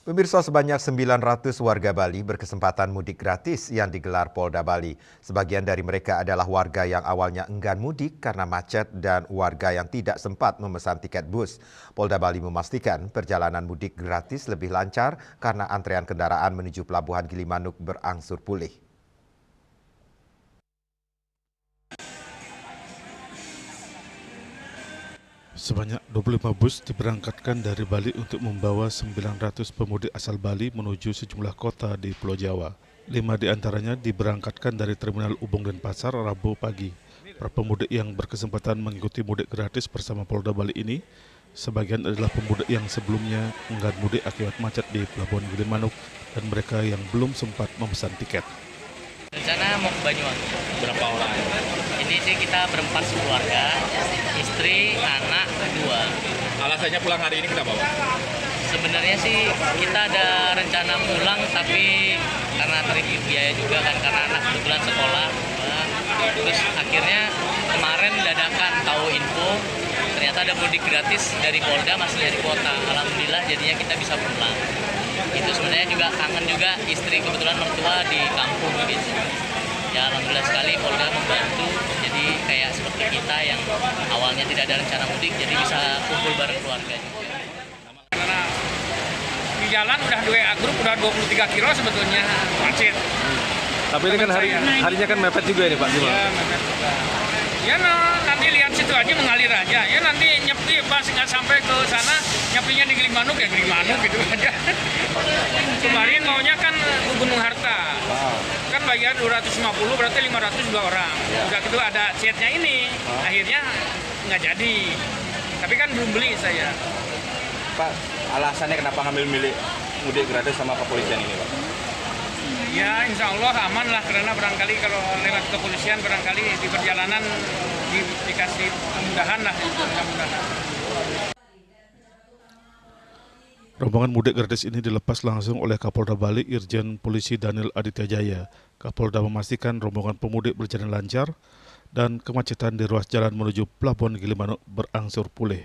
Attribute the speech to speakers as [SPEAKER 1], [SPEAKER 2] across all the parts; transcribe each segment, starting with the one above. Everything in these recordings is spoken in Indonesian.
[SPEAKER 1] Pemirsa, sebanyak 900 warga Bali berkesempatan mudik gratis yang digelar Polda Bali. Sebagian dari mereka adalah warga yang awalnya enggan mudik karena macet dan warga yang tidak sempat memesan tiket bus. Polda Bali memastikan perjalanan mudik gratis lebih lancar karena antrean kendaraan menuju Pelabuhan Gilimanuk berangsur pulih.
[SPEAKER 2] Sebanyak 25 bus diberangkatkan dari Bali untuk membawa 900 pemudik asal Bali menuju sejumlah kota di Pulau Jawa. 5 diantaranya diberangkatkan dari Terminal Ubung Denpasar Rabu pagi. Para pemudik yang berkesempatan mengikuti mudik gratis bersama Polda Bali ini, sebagian adalah pemudik yang sebelumnya enggan mudik akibat macet di Pelabuhan Gilimanuk dan mereka yang belum sempat memesan tiket.
[SPEAKER 3] Rencana mau ke Banyuwangi.
[SPEAKER 4] Berapa orang?
[SPEAKER 3] Ini sih kita berempat sekeluarga, istri, anak, kedua.
[SPEAKER 4] Alasannya pulang hari ini kenapa, Pak?
[SPEAKER 3] Sebenarnya sih kita ada rencana pulang, tapi karena terkait biaya juga kan, karena anak kebetulan sekolah. Terus akhirnya kemarin dadakan tahu info, ternyata ada mudik gratis dari Polda masih dari kota. Alhamdulillah jadinya kita bisa pulang. Itu sebenarnya juga kangen juga, istri kebetulan mertua di kampung gitu. Ya alhamdulillah sekali Polda membantu, jadi kayak seperti kita yang awalnya tidak ada rencana mudik jadi bisa kumpul bareng keluarga juga.
[SPEAKER 5] Karena di jalan udah 2 grup udah 23 kilo sebetulnya macet.
[SPEAKER 4] Tapi ini kan harinya kan mepet juga ini, Pak. Gimana?
[SPEAKER 5] Ya mepet juga. Ya nanti lihat situ aja mengalir aja. Ya nanti nyepi pas nggak sampai ke sana nyepinya di Gilimanuk ya Gilimanuk gitu aja. Kemarin maunya kan ke Gunung Harta. Kan bayar 250 berarti 500 dua orang. Udah gitu ada chatnya ini. Akhirnya nggak jadi. Tapi kan belum beli saya.
[SPEAKER 4] Pak, alasannya kenapa ngambil milik mudik gratis sama kepolisian ini, Pak?
[SPEAKER 5] Ya insya Allah aman lah, karena barangkali kalau lewat kepolisian barangkali di perjalanan dikasih kemudahan lah, mudah-mudahan.
[SPEAKER 2] Rombongan mudik gratis ini dilepas langsung oleh Kapolda Bali Irjen Polisi Daniel Aditya Jaya. Kapolda memastikan rombongan pemudik berjalan lancar dan kemacetan di ruas jalan menuju Pelabuhan Gilimanuk berangsur pulih.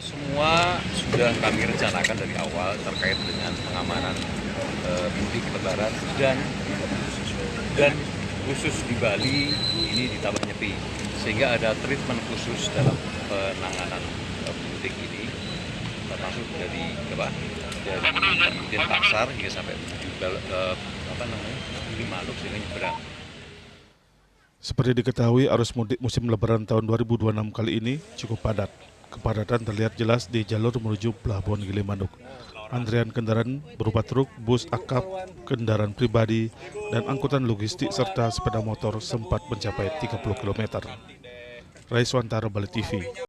[SPEAKER 6] Semua sudah kami rencanakan dari awal terkait dengan pengamanan mudik lebaran dan khusus di Bali ini ditambah nyepi, sehingga ada treatment khusus dalam penanganan mudik ini, termasuk dari Denpasar hingga sampai Gilimanuk sehingga nyebrang.
[SPEAKER 2] Seperti diketahui, arus mudik musim lebaran tahun 2026 kali ini cukup padat. Kepadatan terlihat jelas di jalur menuju Pelabuhan Gilimanuk. Antrian kendaraan berupa truk, bus akap, kendaraan pribadi, dan angkutan logistik serta sepeda motor sempat mencapai 30 km. Raiswantara, Bali TV.